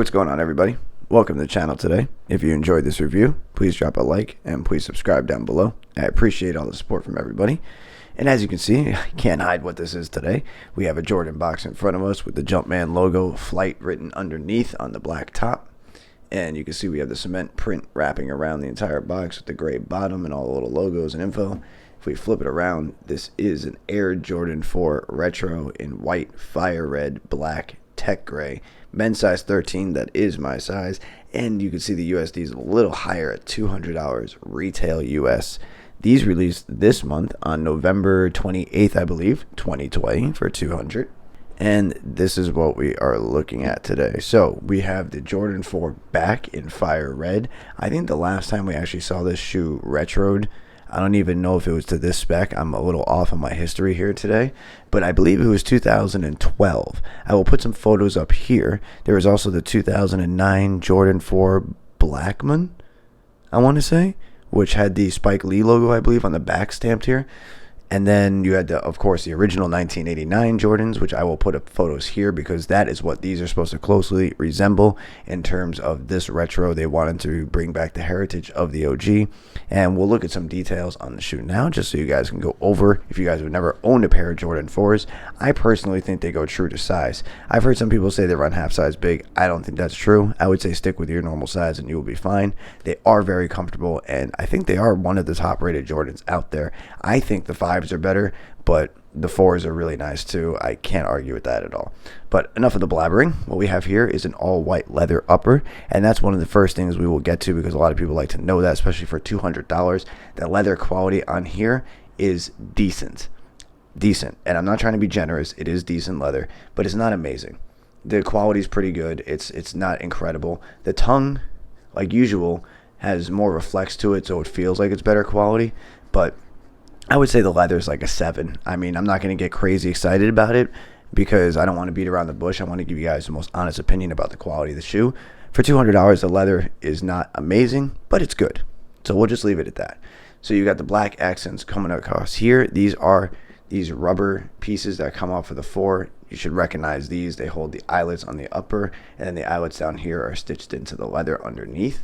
what's going on, everybody? Welcome to the channel today. If you enjoyed this review, please drop a like and please subscribe down below. I appreciate all the support from everybody. And as you can see, I can't hide what this is today. We have a Jordan box in front of us with the Jumpman logo Flight written underneath on the black top. And you can see we have the cement print wrapping around the entire box with the gray bottom and all the little logos and info. If we flip it around, this is an Air Jordan 4 Retro in white, fire red, black, tech gray, men's size 13. That is my size. And you can see the USD is a little higher at $200 retail US. These released this month on November 28th, I believe, 2020 for $200. And this is what we are looking at today. So we have the Jordan 4 back in fire red. I think the last time we actually saw this shoe retroed, I don't even know if it was to this spec. I'm a little off on my history here today, but I believe it was 2012. I will put some photos up here. There is also the 2009 Jordan 4 Blackman, I want to say, which had the Spike Lee logo, I believe, on the back stamped here. And then you had, of course, the original 1989 Jordans, which I will put up photos here because that is what these are supposed to closely resemble in terms of this retro. They wanted to bring back the heritage of the OG. And we'll look at some details on the shoe now just so you guys can go over. If you guys have never owned a pair of Jordan 4s, I personally think they go true to size. I've heard some people say they run half size big. I don't think that's true. I would say stick with your normal size and you will be fine. They are very comfortable, and I think they are one of the top rated Jordans out there. I think the 5s are better, but the 4s are really nice too. I can't argue with that at all. But enough of the blabbering. What we have here is an all white leather upper, and that's one of the first things we will get to because a lot of people like to know that, especially for $200. The leather quality on here is decent, and I'm not trying to be generous. It is decent leather, but it's not amazing. The quality is pretty good. It's not incredible. The tongue, like usual, has more of a flex to it, so it feels like it's better quality, but I would say the leather is like a 7. I mean, I'm not going to get crazy excited about it because I don't want to beat around the bush. I want to give you guys the most honest opinion about the quality of the shoe. For $200, the leather is not amazing, but it's good. So we'll just leave it at that. So you got the black accents coming across here. These are these rubber pieces that come off of the 4. You should recognize these. They hold the eyelets on the upper, and then the eyelets down here are stitched into the leather underneath.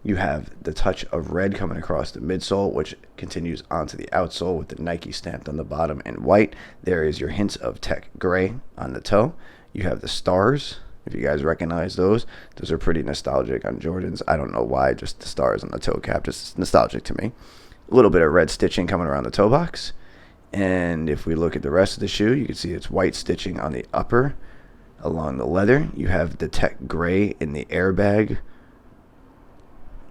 You have the touch of red coming across the midsole, which continues onto the outsole with the Nike stamped on the bottom in white. There is your hints of tech gray on the toe. You have the stars, if you guys recognize those. Those are pretty nostalgic on Jordans. I don't know why, just the stars on the toe cap, just nostalgic to me. A little bit of red stitching coming around the toe box. And if we look at the rest of the shoe, you can see it's white stitching on the upper along the leather. You have the tech gray in the airbag.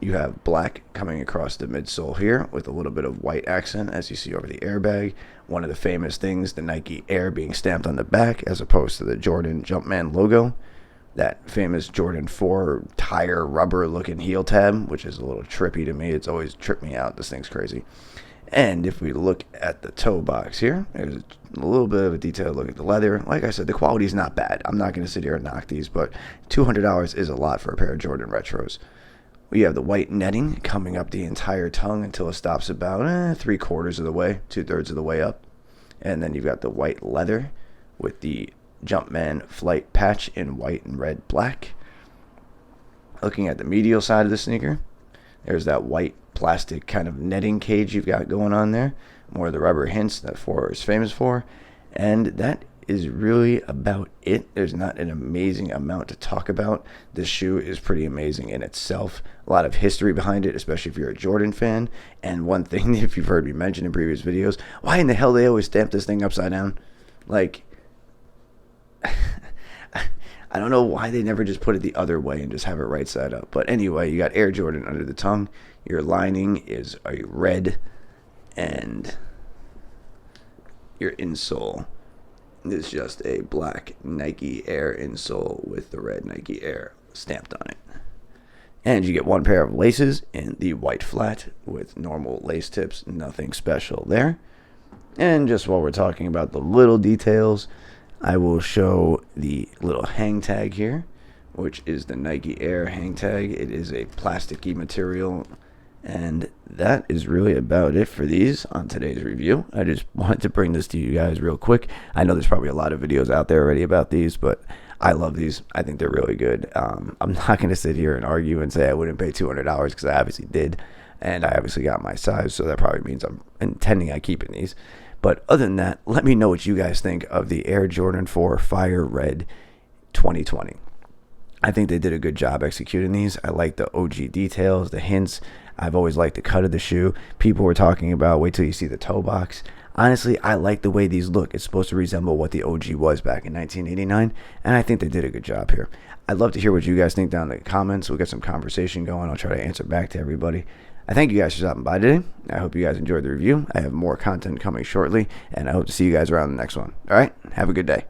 You have black coming across the midsole here with a little bit of white accent as you see over the airbag. One of the famous things, the Nike Air being stamped on the back as opposed to the Jordan Jumpman logo. That famous Jordan 4 tire rubber looking heel tab, which is a little trippy to me. It's always tripped me out. This thing's crazy. And if we look at the toe box here, there's a little bit of a detailed look at the leather. Like I said, the quality is not bad. I'm not going to sit here and knock these, but $200 is a lot for a pair of Jordan Retros. We have the white netting coming up the entire tongue until it stops about 3/4 of the way, 2/3 of the way up. And then you've got the white leather with the Jumpman Flight patch in white and red black. Looking at the medial side of the sneaker, there's that white plastic kind of netting cage you've got going on there. More of the rubber hints that 4 is famous for. And that is really about it. There's not an amazing amount to talk about. This shoe is pretty amazing in itself. A lot of history behind it, especially if you're a Jordan fan. And one thing, if you've heard me mention in previous videos, why in the hell they always stamp this thing upside down? Like, I don't know why they never just put it the other way and just have it right side up. But anyway, you got Air Jordan under the tongue. Your lining is a red, and your insole is just a black Nike Air insole with the red Nike Air stamped on it. And you get one pair of laces in the white flat with normal lace tips, nothing special there. And just while we're talking about the little details, I will show the little hang tag here, which is the Nike Air hang tag. It is a plasticky material, And that is really about it for these on today's review. I just wanted to bring this to you guys real quick. I know there's probably a lot of videos out there already about these, but I love these. I think they're really good. I'm not going to sit here and argue and say I wouldn't pay $200 because I obviously did. And I obviously got my size, so that probably means I'm intending on keeping these. But other than that, let me know what you guys think of the Air Jordan 4 Fire Red 2020. I think they did a good job executing these. I like the OG details, the hints. I've always liked the cut of the shoe. People were talking about, wait till you see the toe box. Honestly, I like the way these look. It's supposed to resemble what the OG was back in 1989, and I think they did a good job here. I'd love to hear what you guys think down in the comments. We'll get some conversation going. I'll try to answer back to everybody. I thank you guys for stopping by today. I hope you guys enjoyed the review. I have more content coming shortly, and I hope to see you guys around the next one. All right? Have a good day.